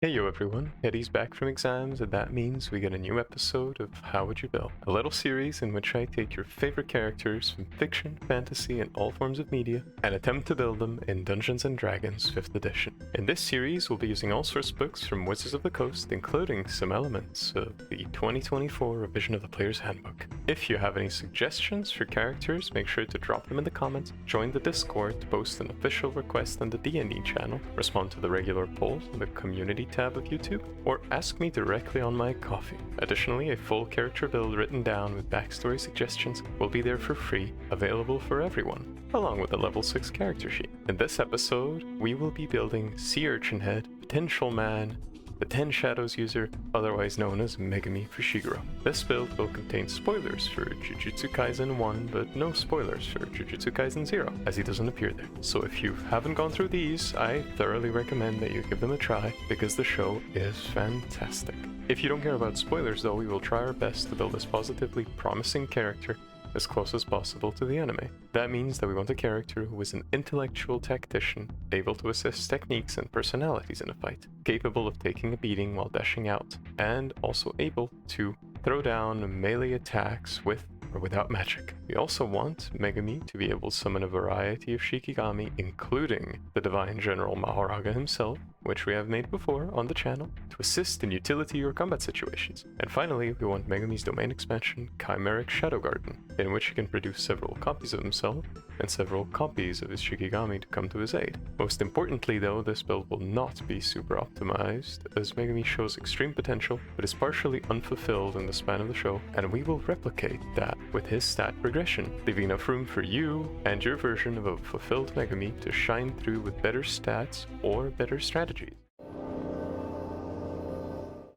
Hey yo everyone, Eddie's back from exams, and that means we get a new episode of How Would You Build? A little series in which I take your favorite characters from fiction, fantasy, and all forms of media, and attempt to build them in Dungeons & Dragons 5th edition. In this series, we'll be using all sorts of books from Wizards of the Coast, including some elements of the 2024 revision of the Player's Handbook. If you have any suggestions for characters, make sure to drop them in the comments, join the Discord to post an official request on the DnD channel, respond to the regular polls in the community tab of YouTube, or ask me directly on my Ko-fi. Additionally, a full character build written down with backstory suggestions will be there for free, available for everyone, along with a level 6 character sheet. In this episode, we will be building Sea Urchin Head, Potential Man, the 10 Shadows user, otherwise known as Megumi for Shiguro. This build will contain spoilers for Jujutsu Kaisen 1, but no spoilers for Jujutsu Kaisen 0, as he doesn't appear there. So if you haven't gone through these, I thoroughly recommend that you give them a try, because the show is fantastic. If you don't care about spoilers though, we will try our best to build this positively promising character as close as possible to the anime. That means that we want a character who is an intellectual tactician, able to assess techniques and personalities in a fight, capable of taking a beating while dashing out, and also able to throw down melee attacks with or without magic. We also want Megumi to be able to summon a variety of Shikigami, including the Divine General Mahoraga himself, which we have made before on the channel, to assist in utility or combat situations. And finally, we want Megumi's domain expansion, Chimera Shadow Garden, in which he can produce several copies of himself and several copies of his Shikigami to come to his aid. Most importantly though, this build will not be super optimized, as Megumi shows extreme potential, but is partially unfulfilled in the span of the show, and we will replicate that with his stat progression, leaving enough room for you and your version of a fulfilled Megumi to shine through with better stats or better strategies.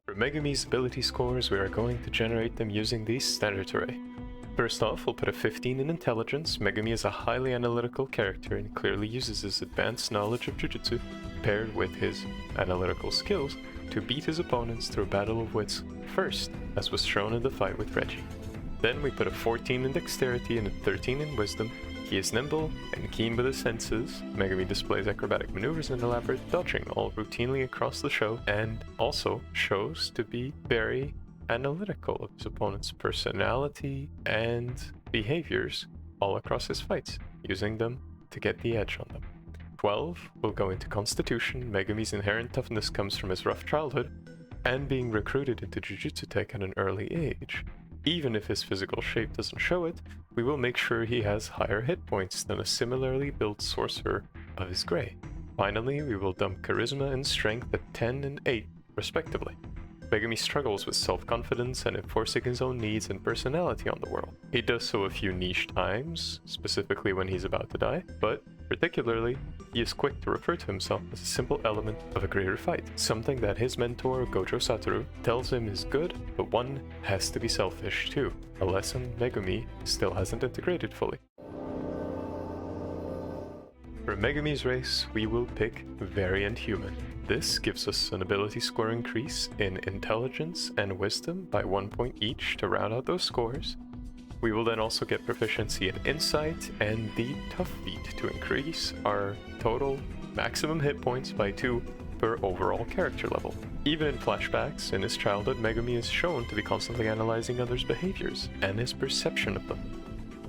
For Megumi's ability scores, we are going to generate them using the standard array. First off, we'll put a 15 in intelligence. Megumi is a highly analytical character and clearly uses his advanced knowledge of jujutsu, paired with his analytical skills, to beat his opponents through a battle of wits first, as was shown in the fight with Reggie. Then we put a 14 in dexterity and a 13 in wisdom. He is nimble and keen with his senses. Megumi displays acrobatic maneuvers and elaborate dodging all routinely across the show, and also shows to be very analytical of his opponent's personality and behaviors all across his fights, using them to get the edge on them. 12 will go into Constitution. Megumi's inherent toughness comes from his rough childhood and being recruited into Jujutsu Tech at an early age. Even if his physical shape doesn't show it, we will make sure he has higher hit points than a similarly built sorcerer of his grade. Finally, we will dump Charisma and Strength at 10 and 8, respectively. Megumi struggles with self-confidence and enforcing his own needs and personality on the world. He does so a few niche times, specifically when he's about to die, but particularly, he is quick to refer to himself as a simple element of a greater fight, something that his mentor Gojo Satoru tells him is good, but one has to be selfish too, a lesson Megumi still hasn't integrated fully. For Megumi's race, we will pick Variant Human. This gives us an ability score increase in intelligence and wisdom by 1 point each to round out those scores. We will then also get proficiency in insight and the tough feat to increase our total maximum hit points by 2 per overall character level. Even in flashbacks in his childhood, Megumi is shown to be constantly analyzing others' behaviors and his perception of them.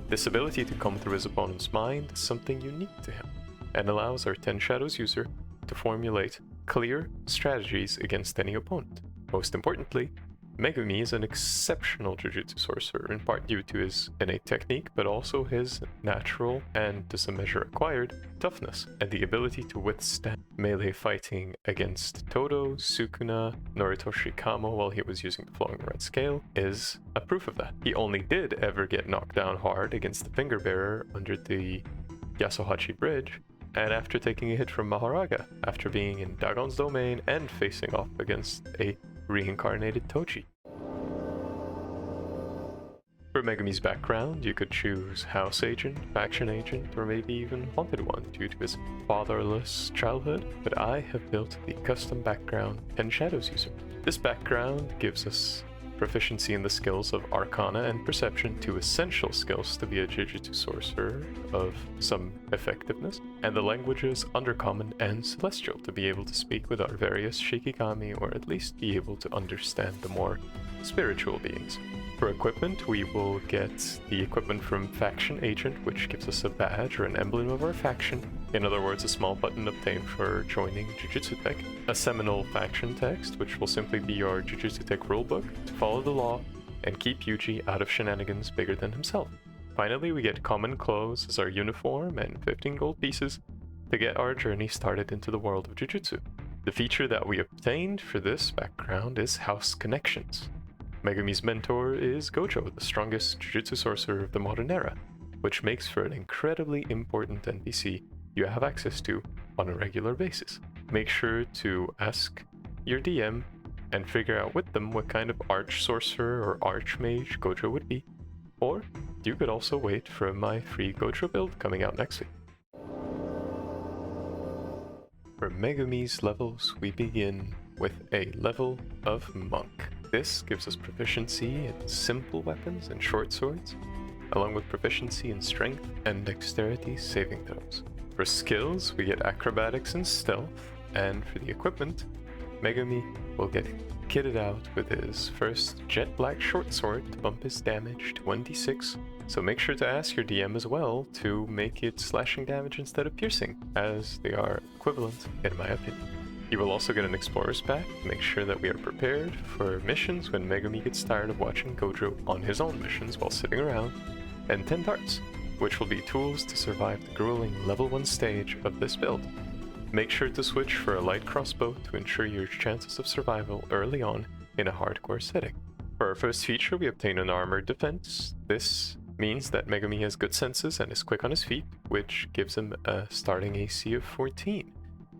This ability to come through his opponent's mind is something unique to him, and allows our 10 Shadows user to formulate clear strategies against any opponent. Most importantly, Megumi is an exceptional jujutsu sorcerer, in part due to his innate technique, but also his natural, and to some measure acquired, toughness, and the ability to withstand melee fighting against Todo, Sukuna, Noritoshi Kamo while he was using the Flowing Red Scale is a proof of that. He only did ever get knocked down hard against the Finger Bearer under the Yasuhachi Bridge, and after taking a hit from Mahoraga, after being in Dagon's domain and facing off against a reincarnated Toji. For Megumi's background, you could choose House Agent, Faction Agent, or maybe even Haunted One due to his fatherless childhood, but I have built the custom background 10 Shadows user. This background gives us proficiency in the skills of Arcana and Perception, two essential skills to be a jujutsu sorcerer of some effectiveness, and the languages Undercommon and Celestial to be able to speak with our various Shikigami, or at least be able to understand the more spiritual beings. For equipment, we will get the equipment from Faction Agent, which gives us a badge or an emblem of our faction. In other words, a small button obtained for joining Jujutsu Tech. A seminal faction text, which will simply be our Jujutsu Tech rulebook to follow the law and keep Yuji out of shenanigans bigger than himself. Finally, we get common clothes as our uniform and 15 gold pieces to get our journey started into the world of Jujutsu. The feature that we obtained for this background is House Connections. Megumi's mentor is Gojo, the strongest Jujutsu sorcerer of the modern era, which makes for an incredibly important NPC you have access to on a regular basis. Make sure to ask your DM and figure out with them what kind of arch sorcerer or archmage Gojo would be, or you could also wait for my free Gojo build coming out next week. For Megumi's levels, we begin with a level of Monk. This gives us proficiency in simple weapons and short swords, along with proficiency in strength and dexterity saving throws. For skills, we get acrobatics and stealth, and for the equipment, Megumi will get kitted out with his first jet black short sword to bump his damage to 1d6, so make sure to ask your DM as well to make it slashing damage instead of piercing, as they are equivalent in my opinion. You will also get an explorer's pack to make sure that we are prepared for missions when Megumi gets tired of watching Gojo on his own missions while sitting around, and 10 darts, which will be tools to survive the grueling level 1 stage of this build. Make sure to switch for a light crossbow to ensure your chances of survival early on in a hardcore setting. For our first feature, we obtain an armored defense. This means that Megumi has good senses and is quick on his feet, which gives him a starting AC of 14.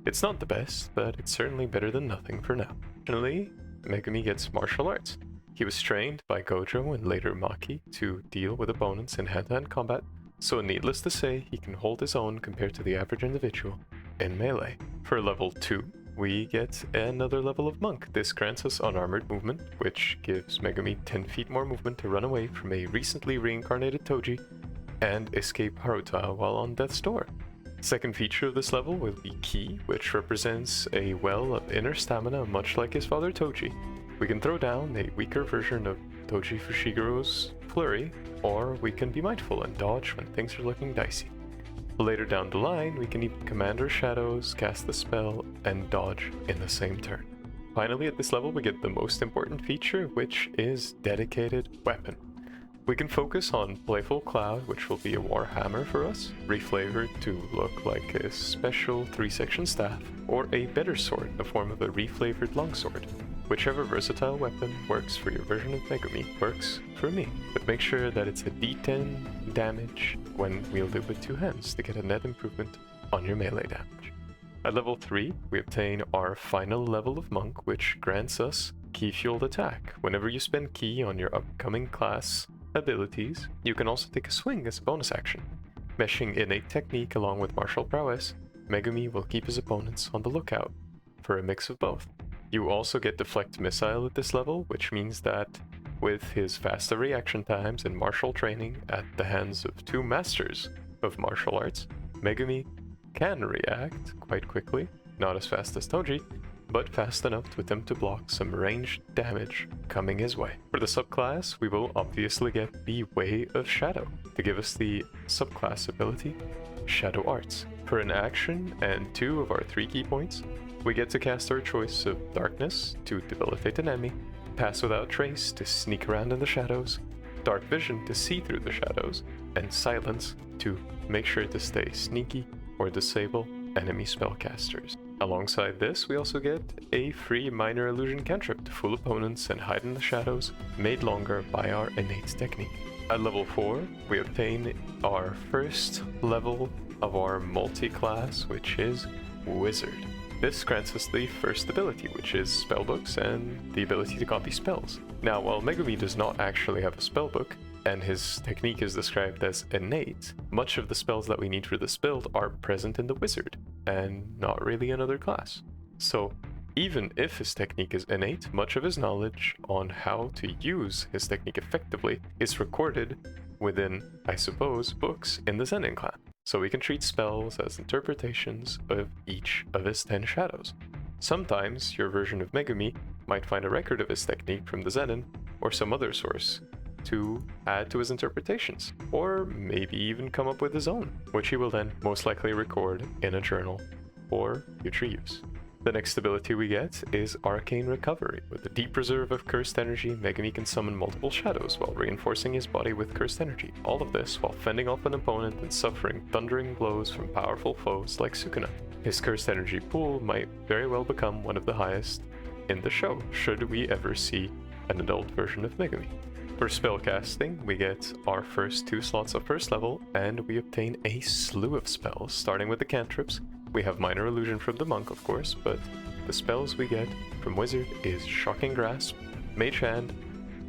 It's not the best, but it's certainly better than nothing for now. Additionally, Megumi gets martial arts. He was trained by Gojo and later Maki to deal with opponents in hand-to-hand combat, so needless to say, he can hold his own compared to the average individual in melee. For level 2, we get another level of Monk. This grants us unarmored movement, which gives Megumi 10 feet more movement to run away from a recently reincarnated Toji and escape Haruta while on death's door. Second feature of this level will be Ki, which represents a well of inner stamina much like his father Toji. We can throw down a weaker version of Toji Fushiguro's Flurry, or we can be mindful and dodge when things are looking dicey. Later down the line, we can even command our shadows, cast the spell, and dodge in the same turn. Finally, at this level, we get the most important feature, which is Dedicated Weapon. We can focus on Playful Cloud, which will be a warhammer for us, reflavored to look like a special 3-section staff, or a better sword in the form of a reflavored longsword. Whichever versatile weapon works for your version of Megumi works for me, but make sure that it's a D10 damage when wielded with 2 hands to get a net improvement on your melee damage. At level 3, we obtain our final level of Monk, which grants us Ki-fueled attack. Whenever you spend Ki on your upcoming class abilities, you can also take a swing as a bonus action. Meshing innate technique along with martial prowess, Megumi will keep his opponents on the lookout for a mix of both. You also get Deflect Missile at this level, which means that with his faster reaction times and martial training at the hands of 2 masters of martial arts, Megumi can react quite quickly, not as fast as Toji, but fast enough to attempt to block some ranged damage coming his way. For the subclass, we will obviously get the Way of Shadow to give us the subclass ability, Shadow Arts. For an action and 2 of our 3 key points, we get to cast our choice of Darkness to debilitate an enemy, Pass Without Trace to sneak around in the shadows, Dark Vision to see through the shadows, and Silence to make sure to stay sneaky or disable enemy spellcasters. Alongside this, we also get a free minor illusion cantrip to fool opponents and hide in the shadows, made longer by our innate technique. At level 4, we obtain our first level of our multi-class, which is Wizard. This grants us the first ability, which is Spellbooks and the ability to copy spells. Now, while Megumi does not actually have a spellbook, and his technique is described as innate, much of the spells that we need for this build are present in the Wizard, and not really another class. So, Even if his technique is innate, much of his knowledge on how to use his technique effectively is recorded within, I suppose, books in the Zenin clan. So we can treat spells as interpretations of each of his 10 shadows. Sometimes your version of Megumi might find a record of his technique from the Zenin or some other source to add to his interpretations, or maybe even come up with his own, which he will then most likely record in a journal for future use. The next ability we get is Arcane Recovery. With the deep reserve of cursed energy, Megumi can summon multiple shadows while reinforcing his body with cursed energy. All of this while fending off an opponent and suffering thundering blows from powerful foes like Sukuna. His cursed energy pool might very well become one of the highest in the show, should we ever see an adult version of Megumi. For spellcasting, we get our first 2 slots of first level, and we obtain a slew of spells, starting with the cantrips. We have Minor Illusion from the Monk, of course, but the spells we get from Wizard is Shocking Grasp, Mage Hand,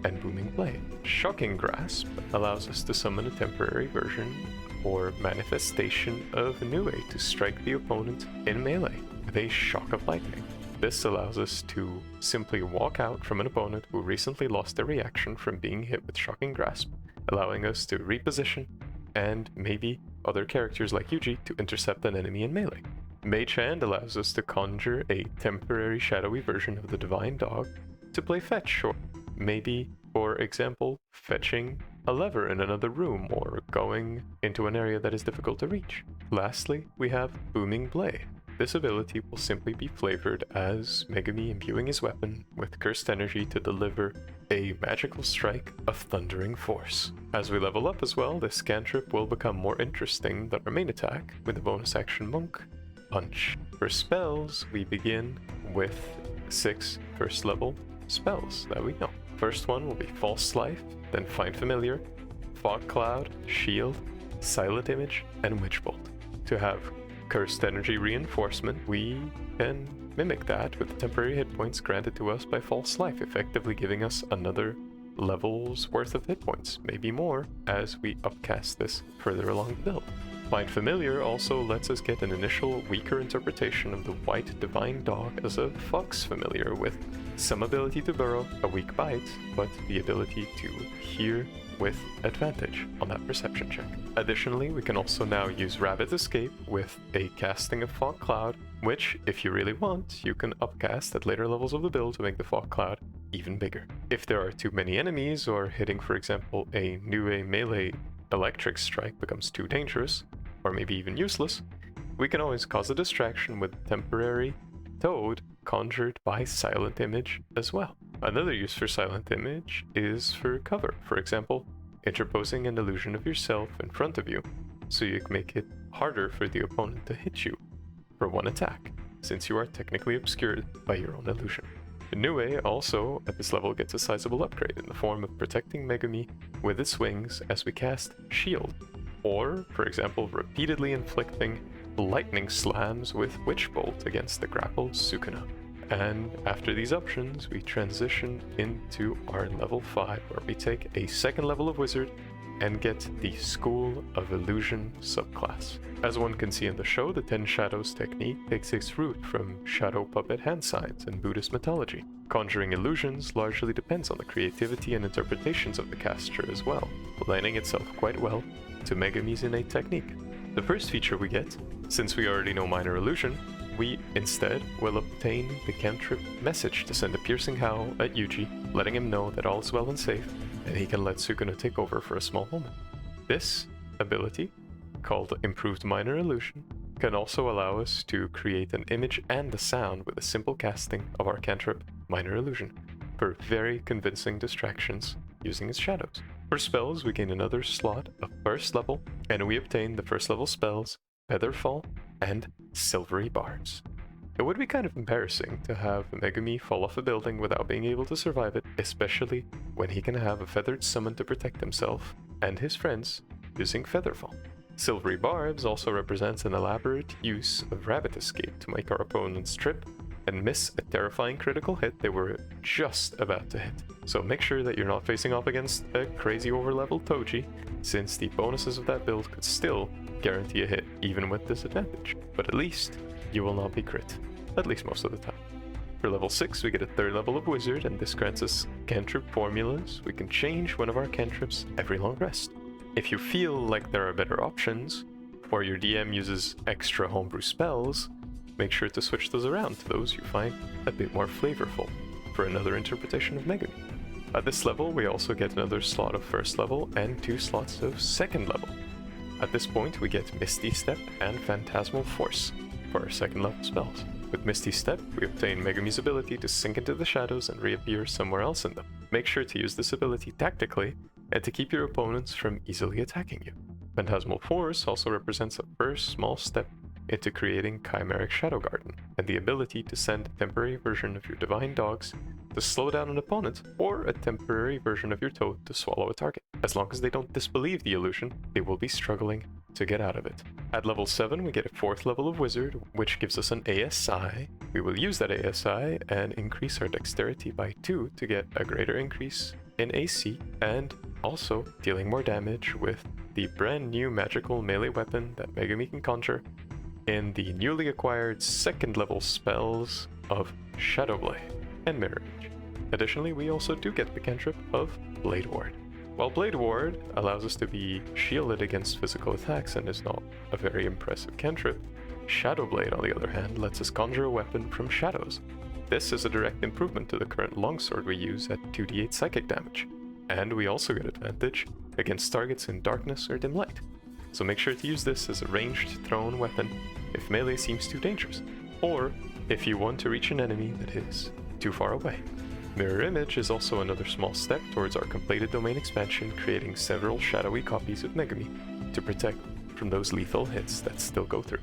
and Booming Blade. Shocking Grasp allows us to summon a temporary version or manifestation of Nue to strike the opponent in melee with a shock of lightning. This allows us to simply walk out from an opponent who recently lost their reaction from being hit with Shocking Grasp, allowing us to reposition and maybe other characters like Yuji to intercept an enemy in melee. Mage Hand allows us to conjure a temporary shadowy version of the Divine Dog to play fetch, or maybe, for example, fetching a lever in another room or going into an area that is difficult to reach. Lastly, we have Booming Blade. This ability will simply be flavored as Megumi imbuing his weapon with cursed energy to deliver a magical strike of thundering force. As we level up as well, this cantrip will become more interesting than our main attack with the bonus action Monk Punch. For spells, we begin with 6 first level spells that we know. First one will be False Life, then Find Familiar, Fog Cloud, Shield, Silent Image, and Witch Bolt. To have Cursed Energy Reinforcement, we can mimic that with the temporary hit points granted to us by False Life, effectively giving us another level's worth of hit points, maybe more, as we upcast this further along the build. Find Familiar also lets us get an initial weaker interpretation of the White Divine Dog as a Fox Familiar with some ability to burrow, a weak bite, but the ability to hear with advantage on that perception check. Additionally, we can also now use Rabbit Escape with a casting of Fog Cloud, which, if you really want, you can upcast at later levels of the build to make the Fog Cloud even bigger. If there are too many enemies, or hitting, for example, a Nue melee electric strike becomes too dangerous, or maybe even useless, we can always cause a distraction with temporary Toad conjured by Silent Image as well. Another use for Silent Image is for cover. For example, interposing an illusion of yourself in front of you, so you can make it harder for the opponent to hit you for one attack, since you are technically obscured by your own illusion. Nue also, at this level, gets a sizable upgrade in the form of protecting Megumi with its wings as we cast Shield, or, for example, repeatedly inflicting lightning slams with Witch Bolt against the grappled Sukuna. And after these options, we transition into our level 5, where we take a second level of Wizard and get the School of Illusion subclass. As one can see in the show, the 10 Shadows technique takes its root from Shadow Puppet hand signs in Buddhist mythology. Conjuring illusions largely depends on the creativity and interpretations of the caster as well, lending itself quite well to Megumi's innate technique. The first feature we get, since we already know Minor Illusion, we instead will obtain the cantrip Message to send a piercing howl at Yuji, letting him know that all is well and safe, and he can let Sukuna take over for a small moment. This ability, called Improved Minor Illusion, can also allow us to create an image and a sound with a simple casting of our cantrip Minor Illusion for very convincing distractions using its shadows. For spells, we gain another slot of first level, and we obtain the first level spells Featherfall and Silvery Bars. It would be kind of embarrassing to have Megumi fall off a building without being able to survive it, especially when he can have a feathered summon to protect himself and his friends using Featherfall. Silvery Barbs also represents an elaborate use of Rabbit Escape to make our opponents trip and miss a terrifying critical hit they were just about to hit. So make sure that you're not facing off against a crazy overleveled Toji, since the bonuses of that build could still guarantee a hit even with disadvantage. But at least you will not be crit, at least most of the time. For level 6, we get a 3rd level of Wizard, and this grants us cantrip formulas. We can change one of our cantrips every long rest. If you feel like there are better options, or your DM uses extra homebrew spells, make sure to switch those around to those you find a bit more flavorful for another interpretation of Megumi. At this level, we also get another slot of 1st level and 2 slots of 2nd level. At this point, we get Misty Step and Phantasmal Force for our 2nd level spells. With Misty Step, we obtain Megumi's ability to sink into the shadows and reappear somewhere else in them. Make sure to use this ability tactically and to keep your opponents from easily attacking you. Phantasmal Force also represents a first small step into creating Chimera Shadow Garden, and the ability to send a temporary version of your divine dogs to slow down an opponent, or a temporary version of your toad to swallow a target. As long as they don't disbelieve the illusion, they will be struggling to get out of it. At level 7, we get a 4th level of Wizard, which gives us an ASI. We will use that ASI and increase our dexterity by 2 to get a greater increase in AC, and also dealing more damage with the brand new magical melee weapon that Megumi can conjure in the newly acquired 2nd level spells of Shadow Blade and Mirror Image. Additionally, we also do get the cantrip of Blade Ward. While Blade Ward allows us to be shielded against physical attacks and is not a very impressive cantrip, Shadow Blade, on the other hand, lets us conjure a weapon from shadows. This is a direct improvement to the current longsword we use at 2d8 psychic damage, and we also get advantage against targets in darkness or dim light. So make sure to use this as a ranged thrown weapon if melee seems too dangerous, or if you want to reach an enemy that is too far away. Mirror Image is also another small step towards our completed domain expansion, creating several shadowy copies of Megumi to protect from those lethal hits that still go through.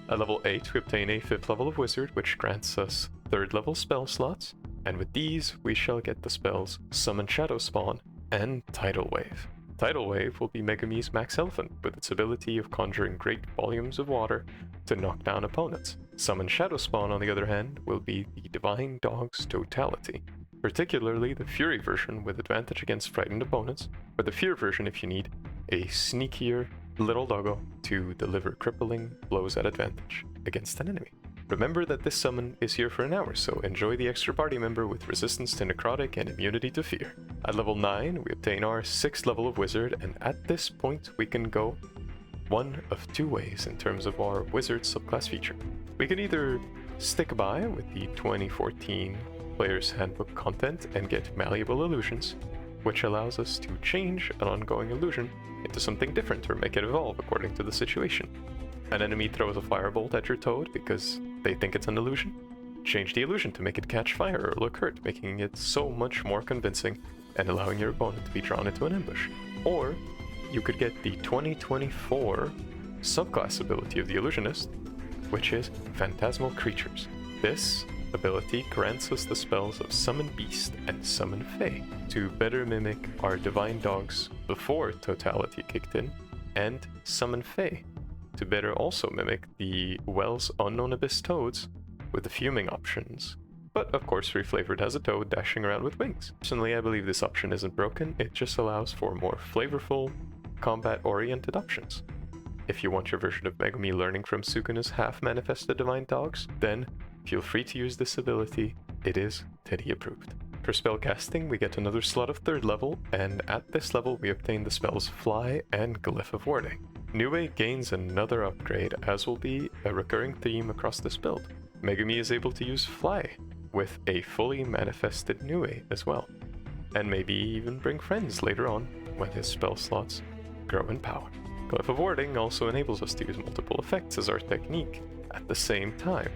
At level 8, we obtain a 5th level of Wizard, which grants us 3rd level spell slots, and with these, we shall get the spells Summon Shadow Spawn and Tidal Wave. Tidal Wave will be Megumi's Max Elephant, with its ability of conjuring great volumes of water to knock down opponents. Summon Shadow Spawn, on the other hand, will be the Divine Dog's Totality, particularly the Fury version with advantage against frightened opponents, or the Fear version if you need a sneakier little doggo to deliver crippling blows at advantage against an enemy. Remember that this summon is here for an hour, so enjoy the extra party member with resistance to necrotic and immunity to fear. At level 9, we obtain our 6th level of Wizard, and at this point we can go one of 2 ways in terms of our Wizard subclass feature. We can either stick by with the 2014 Player's Handbook content and get Malleable Illusions, which allows us to change an ongoing illusion into something different or make it evolve according to the situation. An enemy throws a firebolt at your toad because they think it's an illusion. Change the illusion to make it catch fire or look hurt, making it so much more convincing and allowing your opponent to be drawn into an ambush. Or you could get the 2024 subclass ability of the Illusionist, which is Phantasmal Creatures. This ability grants us the spells of Summon Beast and Summon Fae to better mimic our Divine Dogs before Totality kicked in, and Summon Fae to better also mimic the Wells Unknown Abyss Toads with the fuming options, but of course reflavored as a toad dashing around with wings. Personally, I believe this option isn't broken, it just allows for more flavorful, combat-oriented options. If you want your version of Megumi learning from Sukuna's half-manifested Divine Dogs, then feel free to use this ability, it is Teddy approved. For spellcasting, we get another slot of 3rd level, and at this level we obtain the spells Fly and Glyph of Warding. Niue gains another upgrade, as will be a recurring theme across this build. Megumi is able to use Fly with a fully manifested Niue as well, and maybe even bring friends later on when his spell slots grow in power. Glyph of Warding also enables us to use multiple effects as our technique at the same time.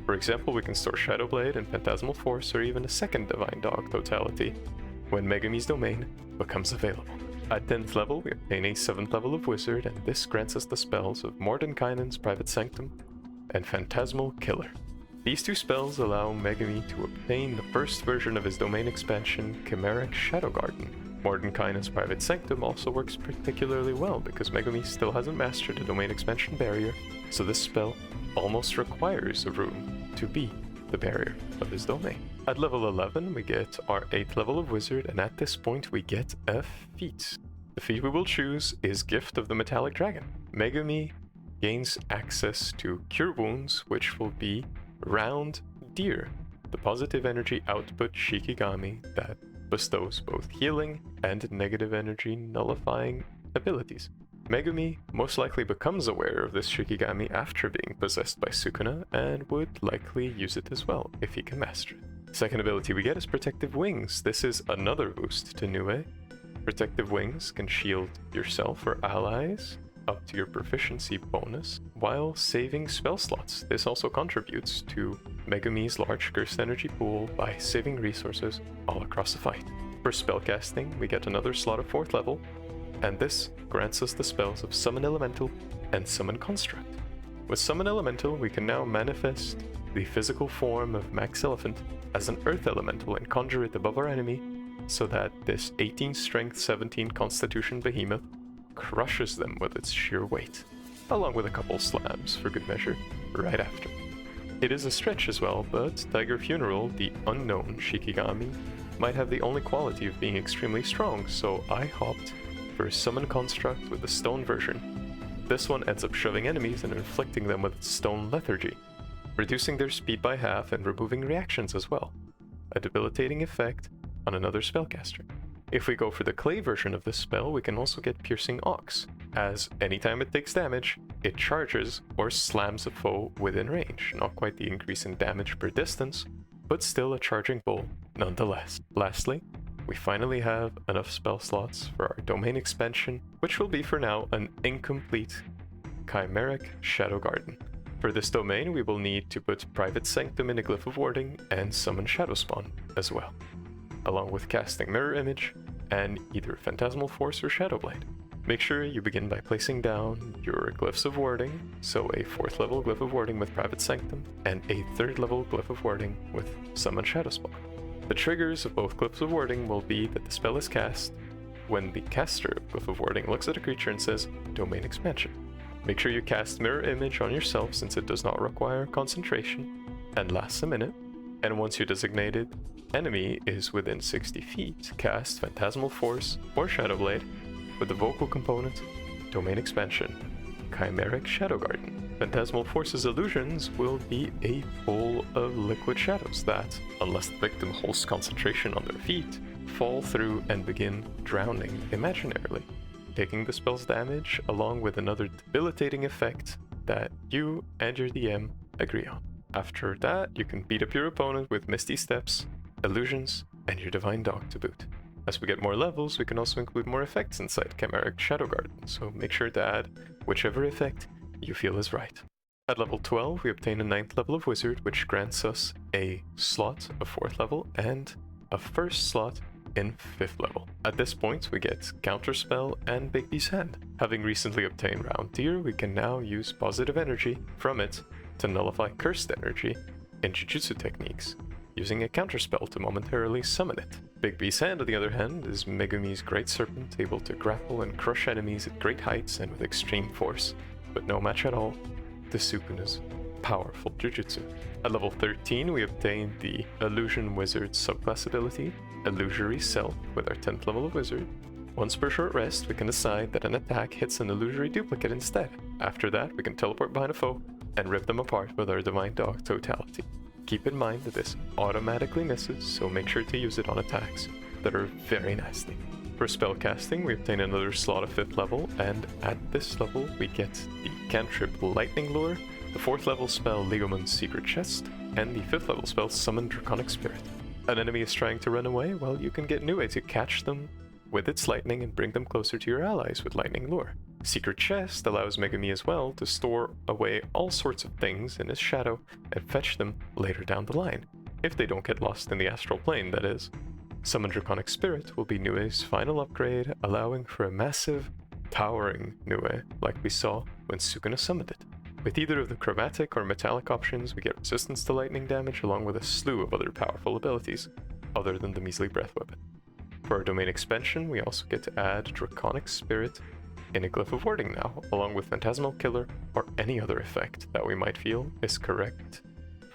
For example, we can store Shadow Blade and Phantasmal Force or even a 2nd Divine Dog Totality when Megumi's domain becomes available. At 10th level, we obtain a 7th level of Wizard, and this grants us the spells of Mordenkainen's Private Sanctum and Phantasmal Killer. These 2 spells allow Megumi to obtain the first version of his domain expansion, Chimera Shadow Garden. Mordenkainen's Private Sanctum also works particularly well because Megumi still hasn't mastered the domain expansion barrier, so this spell almost requires a room to be the barrier of his domain. At level 11, we get our 8th level of Wizard, and at this point we get a feat. The feat we will choose is Gift of the Metallic Dragon. Megumi gains access to Cure Wounds, which will be Round Deer, the positive energy output Shikigami that bestows both healing and negative energy nullifying abilities. Megumi most likely becomes aware of this Shikigami after being possessed by Sukuna and would likely use it as well if he can master it. Second ability we get is Protective Wings. This is another boost to Nue. Protective Wings can shield yourself or allies up to your proficiency bonus while saving spell slots. This also contributes to Megumi's large cursed energy pool by saving resources all across the fight. For spellcasting, we get another slot of 4th level, and this grants us the spells of Summon Elemental and Summon Construct. With Summon Elemental, we can now manifest the physical form of Max Elephant as an Earth Elemental and conjure it above our enemy so that this 18 Strength, 17 Constitution behemoth crushes them with its sheer weight, along with a couple slams for good measure right after. It is a stretch as well, but Tiger Funeral, the unknown Shikigami, might have the only quality of being extremely strong, so I hopped for Summon Construct with the stone version. This one ends up shoving enemies and inflicting them with its stone lethargy, reducing their speed by half and removing reactions as well, a debilitating effect on another spellcaster. If we go for the clay version of this spell, we can also get Piercing Ox, as anytime it takes damage, it charges or slams a foe within range. Not quite the increase in damage per distance, but still a charging bull nonetheless. Lastly, we finally have enough spell slots for our domain expansion, which will be for now an incomplete Chimera Shadow Garden. For this domain, we will need to put Private Sanctum in a Glyph of Warding and summon Shadow Spawn as well, along with casting Mirror Image and either Phantasmal Force or Shadow Blade. Make sure you begin by placing down your Glyphs of Warding, so a 4th level Glyph of Warding with Private Sanctum and a 3rd level Glyph of Warding with Summon Shadow Spawn. The triggers of both Glyphs of Warding will be that the spell is cast when the caster of Glyph of Warding looks at a creature and says, Domain Expansion. Make sure you cast Mirror Image on yourself since it does not require concentration and lasts a minute, and once your designated enemy is within 60 feet, cast Phantasmal Force or Shadow Blade with the vocal component, Domain Expansion, Chimera Shadow Garden. Phantasmal Force's illusions will be a pool of liquid shadows that, unless the victim holds concentration on their feet, fall through and begin drowning imaginarily, taking the spell's damage along with another debilitating effect that you and your DM agree on. After that, you can beat up your opponent with Misty Steps, illusions, and your Divine Dog to boot. As we get more levels, we can also include more effects inside Chimera Shadow Garden, so make sure to add whichever effect you feel is right. At level 12, we obtain a 9th level of Wizard, which grants us a slot of 4th level and a first slot in 5th level. At this point, we get Counterspell and Bigby's Hand. Having recently obtained Round Tier, we can now use positive energy from it to nullify cursed energy in jujutsu techniques, using a counterspell to momentarily summon it. Bigby's Hand, on the other hand, is Megumi's Great Serpent, able to grapple and crush enemies at great heights and with extreme force, but no match at all to Sukuna's powerful jujutsu. At level 13, we obtain the Illusion Wizard subclass ability, Illusory Self, with our 10th level of Wizard. Once per short rest, we can decide that an attack hits an illusory duplicate instead. After that, we can teleport behind a foe and rip them apart with our Divine Dog Totality. Keep in mind that this automatically misses, so make sure to use it on attacks that are very nasty. For spellcasting, we obtain another slot of 5th level, and at this level we get the cantrip Lightning Lure, the 4th level spell Legomon's Secret Chest, and the 5th level spell Summon Draconic Spirit. An enemy is trying to run away, well, you can get Nue to catch them with its lightning and bring them closer to your allies with Lightning Lure. Secret Chest allows Megumi as well to store away all sorts of things in his shadow and fetch them later down the line, if they don't get lost in the astral plane, that is. Summon Draconic Spirit will be Nue's final upgrade, allowing for a massive, towering Nue, like we saw when Sukuna summoned it. With either of the chromatic or metallic options, we get resistance to lightning damage along with a slew of other powerful abilities, other than the measly breath weapon. For our domain expansion, we also get to add Draconic Spirit in a Glyph of Warding now, along with Phantasmal Killer or any other effect that we might feel is correct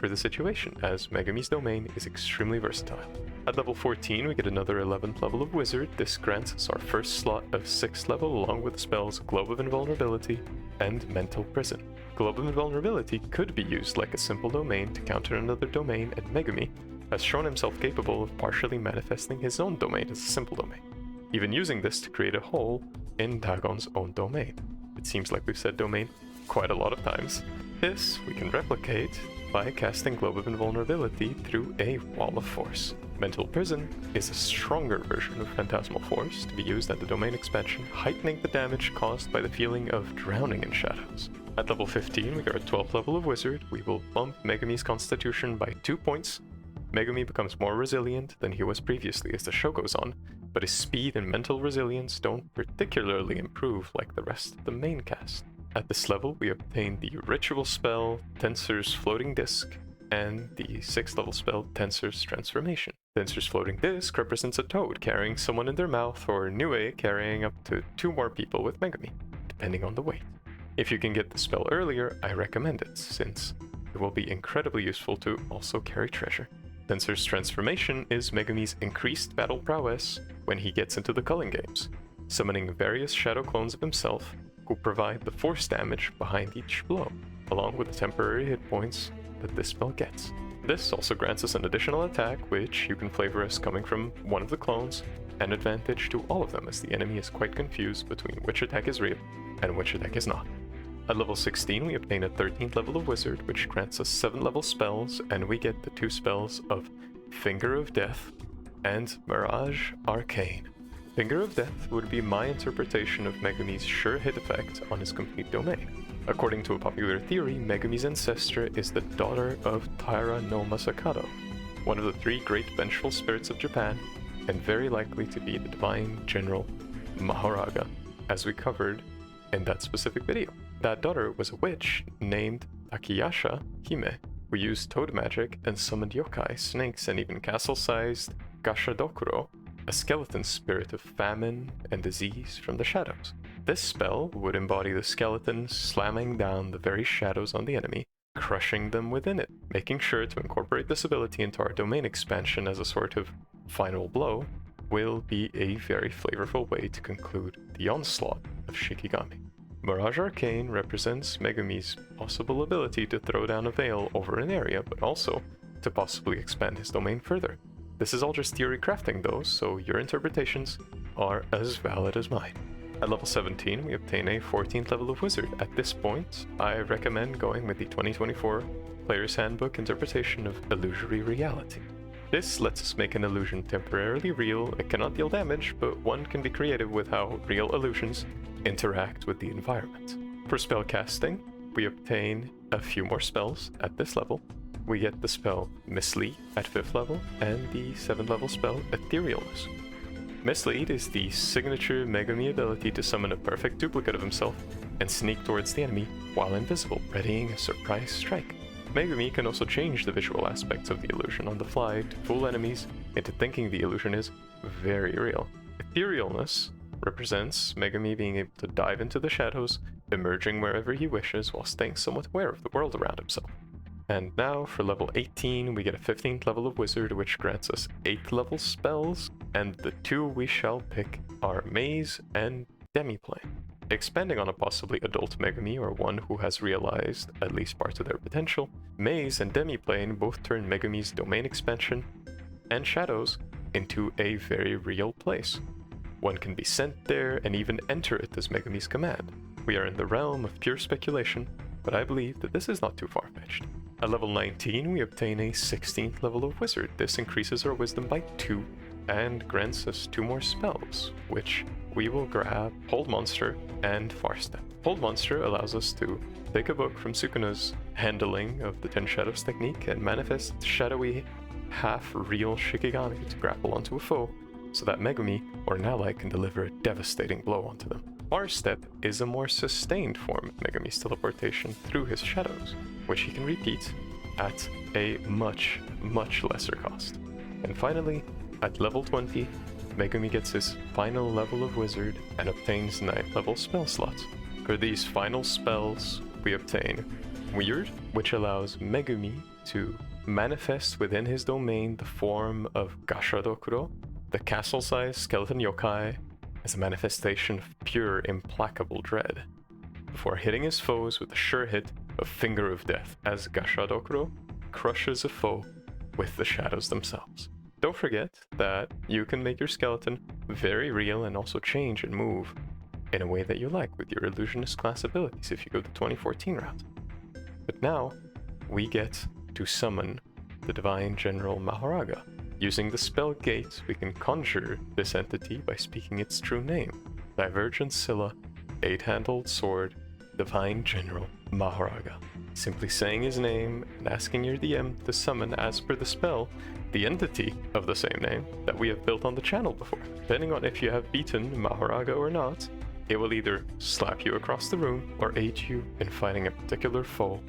for the situation, as Megumi's domain is extremely versatile. At level 14, we get another 11th level of Wizard. This grants us our first slot of 6th level along with the spells Globe of Invulnerability and Mental Prison. Globe of Invulnerability could be used like a simple domain to counter another domain, and Megumi has shown himself capable of partially manifesting his own domain as a simple domain, even using this to create a hole in Dagon's own domain. It seems like we've said domain quite a lot of times. This we can replicate by casting Globe of Invulnerability through a Wall of Force. Mental Prison is a stronger version of Phantasmal Force to be used at the domain expansion, heightening the damage caused by the feeling of drowning in shadows. At level 15, we are at 12th level of Wizard. We will bump Megumi's Constitution by 2 points. Megumi becomes more resilient than he was previously as the show goes on, but his speed and mental resilience don't particularly improve like the rest of the main cast. At this level, we obtain the ritual spell Tensor's Floating Disc and the 6th level spell Tensor's Transformation. Tensor's Floating Disc represents a toad carrying someone in their mouth, or Nue carrying up to 2 more people with Megumi, depending on the weight. If you can get the spell earlier, I recommend it, since it will be incredibly useful to also carry treasure. Tensor's Transformation is Megumi's increased battle prowess when he gets into the Culling Games, summoning various shadow clones of himself who provide the force damage behind each blow, along with the temporary hit points that this spell gets. This also grants us an additional attack, which you can flavor as coming from one of the clones, and advantage to all of them, as the enemy is quite confused between which attack is real and which attack is not. At level 16, we obtain a 13th level of Wizard, which grants us 7 level spells, and we get the 2 spells of Finger of Death and Mirage Arcane. Finger of Death would be my interpretation of Megumi's sure hit effect on his complete domain. According to a popular theory, Megumi's ancestor is the daughter of Taira no Masakado, one of the 3 great vengeful spirits of Japan, and very likely to be the divine general Mahoraga, as we covered in that specific video. That daughter was a witch named Takayasha Hime, who used toad magic and summoned yokai, snakes, and even castle-sized Gashadokuro, a skeleton spirit of famine and disease from the shadows. This spell would embody the skeleton slamming down the very shadows on the enemy, crushing them within it. Making sure to incorporate this ability into our domain expansion as a sort of final blow will be a very flavorful way to conclude the onslaught of Shikigami. Mirage Arcane represents Megumi's possible ability to throw down a veil over an area, but also to possibly expand his domain further. This is all just theory crafting though, so your interpretations are as valid as mine. At level 17, we obtain a 14th level of Wizard. At this point, I recommend going with the 2024 Player's Handbook interpretation of Illusory Reality. This lets us make an illusion temporarily real. It cannot deal damage, but one can be creative with how real illusions interact with the environment. For spell casting, we obtain a few more spells at this level. We get the spell Mislead at 5th level, and the 7th level spell Etherealness. Mislead is the signature Megumi ability to summon a perfect duplicate of himself and sneak towards the enemy while invisible, readying a surprise strike. Megumi can also change the visual aspects of the illusion on the fly to fool enemies into thinking the illusion is very real. Etherealness represents Megumi being able to dive into the shadows, emerging wherever he wishes while staying somewhat aware of the world around himself. And now for level 18, we get a 15th level of Wizard, which grants us 8th level spells, and the 2 we shall pick are Maze and Demiplane. Expanding on a possibly adult Megumi, or one who has realized at least parts of their potential, Maze and Demiplane both turn Megumi's domain expansion and shadows into a very real place. One can be sent there and even enter it as Megumi's command. We are in the realm of pure speculation, but I believe that this is not too far-fetched. At level 19, we obtain a 16th level of Wizard. This increases our wisdom by 2 and grants us 2 more spells, which we will grab Hold Monster and Far Step. Hold Monster allows us to take a book from Sukuna's handling of the 10 Shadows technique and manifest shadowy, half-real Shikigami to grapple onto a foe, so that Megumi or an ally can deliver a devastating blow onto them. Far Step is a more sustained form of Megumi's teleportation through his shadows, which he can repeat at a much, much lesser cost. And finally, at level 20, Megumi gets his final level of Wizard and obtains 9th level spell slots. For these final spells, we obtain Weird, which allows Megumi to manifest within his domain the form of Gashadokuro, the castle-sized skeleton yokai, as a manifestation of pure, implacable dread, before hitting his foes with a sure hit of Finger of Death, as Gashadokuro crushes a foe with the shadows themselves. Don't forget that you can make your skeleton very real and also change and move in a way that you like with your illusionist class abilities if you go the 2014 route. But now we get to summon the Divine General Mahoraga. Using the spell Gate, we can conjure this entity by speaking its true name, Divergent Scylla, 8-handled sword, Divine General Mahoraga. Simply saying his name and asking your DM to summon, as per the spell, the entity of the same name that we have built on the channel before. Depending on if you have beaten Mahoraga or not, it will either slap you across the room or aid you in fighting a particular foe.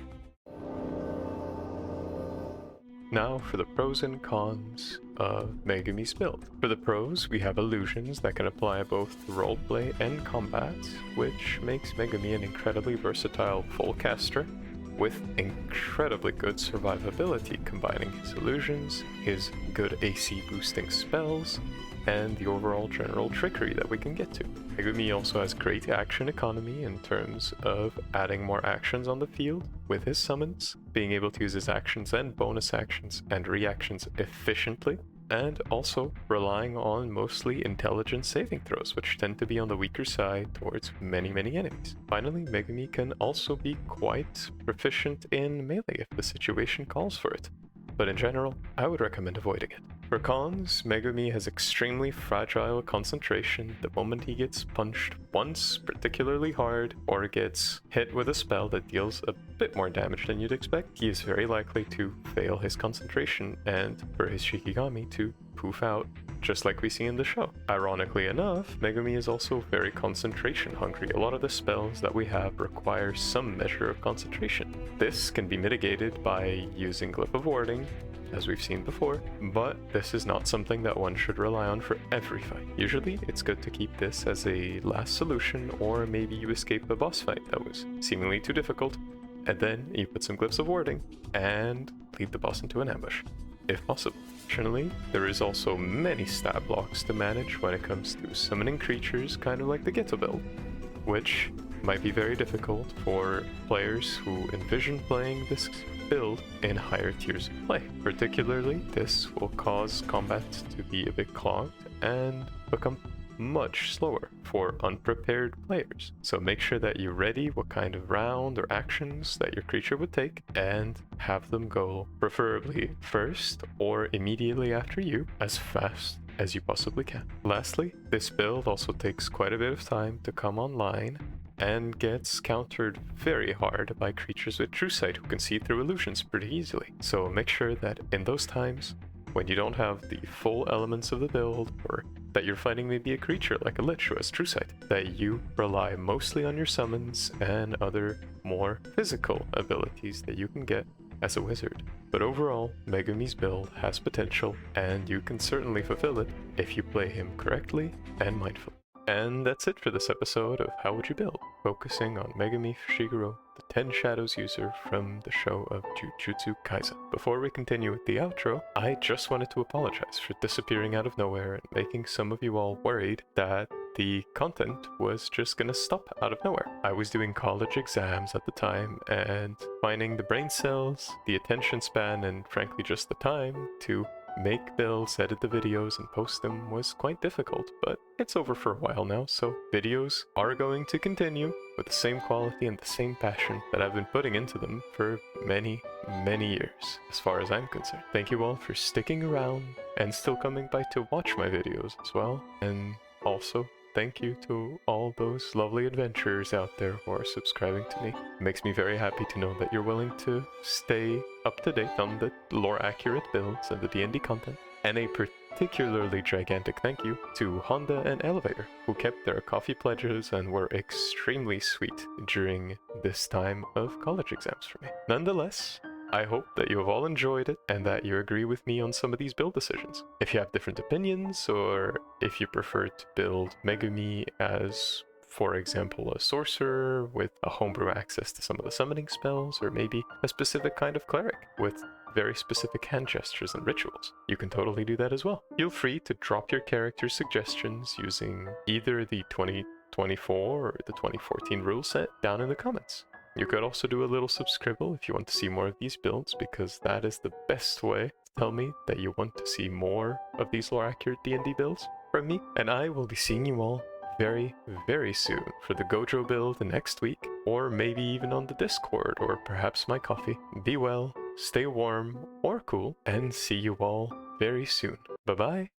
Now for the pros and cons of Megumi's build. For the pros, we have illusions that can apply both to roleplay and combat, which makes Megumi an incredibly versatile full caster with incredibly good survivability, combining his illusions, his good AC boosting spells, and the overall general trickery that we can get to. Megumi also has great action economy in terms of adding more actions on the field with his summons, being able to use his actions and bonus actions and reactions efficiently, and also relying on mostly intelligence saving throws, which tend to be on the weaker side towards many enemies. Finally, Megumi can also be quite proficient in melee if the situation calls for it, but in general, I would recommend avoiding it. For cons, Megumi has extremely fragile concentration. The moment he gets punched once particularly hard or gets hit with a spell that deals a bit more damage than you'd expect, he is very likely to fail his concentration and for his Shikigami to poof out, just like we see in the show. Ironically enough, Megumi is also very concentration hungry. A lot of the spells that we have require some measure of concentration. This can be mitigated by using Glyph of Warding, as we've seen before, but this is not something that one should rely on for every fight. Usually, it's good to keep this as a last solution, or maybe you escape a boss fight that was seemingly too difficult, and then you put some Glyphs of Warding and lead the boss into an ambush, if possible. Additionally, there is also many stat blocks to manage when it comes to summoning creatures, kind of like the Ghetto build, which might be very difficult for players who envision playing this build in higher tiers of play. Particularly, this will cause combat to be a bit clogged and become much slower for unprepared players. So make sure that you ready what kind of round or actions that your creature would take and have them go preferably first or immediately after you, as fast as you possibly can. Lastly, this build also takes quite a bit of time to come online and gets countered very hard by creatures with True Sight who can see through illusions pretty easily. So make sure that in those times, when you don't have the full elements of the build, or that you're fighting maybe a creature like a Lich who has True Sight, that you rely mostly on your summons and other more physical abilities that you can get as a wizard. But overall, Megumi's build has potential, and you can certainly fulfill it if you play him correctly and mindfully. And that's it for this episode of How Would You Build, focusing on Megumi Fushiguro, the 10 Shadows user from the show of Jujutsu Kaisen. Before we continue with the outro, I just wanted to apologize for disappearing out of nowhere and making some of you all worried that the content was just gonna stop out of nowhere. I was doing college exams at the time, and finding the brain cells, the attention span, and frankly just the time to make builds, edit the videos, and post them was quite difficult, but it's over for a while now, so videos are going to continue with the same quality and the same passion that I've been putting into them for many years, as far as I'm concerned. Thank you all for sticking around and still coming by to watch my videos as well, and also thank you to all those lovely adventurers out there who are subscribing to me. It makes me very happy to know that you're willing to stay up to date on the lore-accurate builds and the D&D content. And a particularly gigantic thank you to Honda and Elevator, who kept their coffee pledges and were extremely sweet during this time of college exams for me. Nonetheless, I hope that you have all enjoyed it and that you agree with me on some of these build decisions. If you have different opinions, or if you prefer to build Megumi as, for example, a sorcerer with a homebrew access to some of the summoning spells, or maybe a specific kind of cleric with very specific hand gestures and rituals, you can totally do that as well. Feel free to drop your character suggestions using either the 2024 or the 2014 rule set down in the comments. You could also do a little subscribble if you want to see more of these builds, because that is the best way tell me that you want to see more of these lore accurate D&D builds from me, and I will be seeing you all very, very soon for the Gojo build next week, or maybe even on the Discord, or perhaps my coffee. Be well, stay warm or cool, and see you all very soon. Bye bye.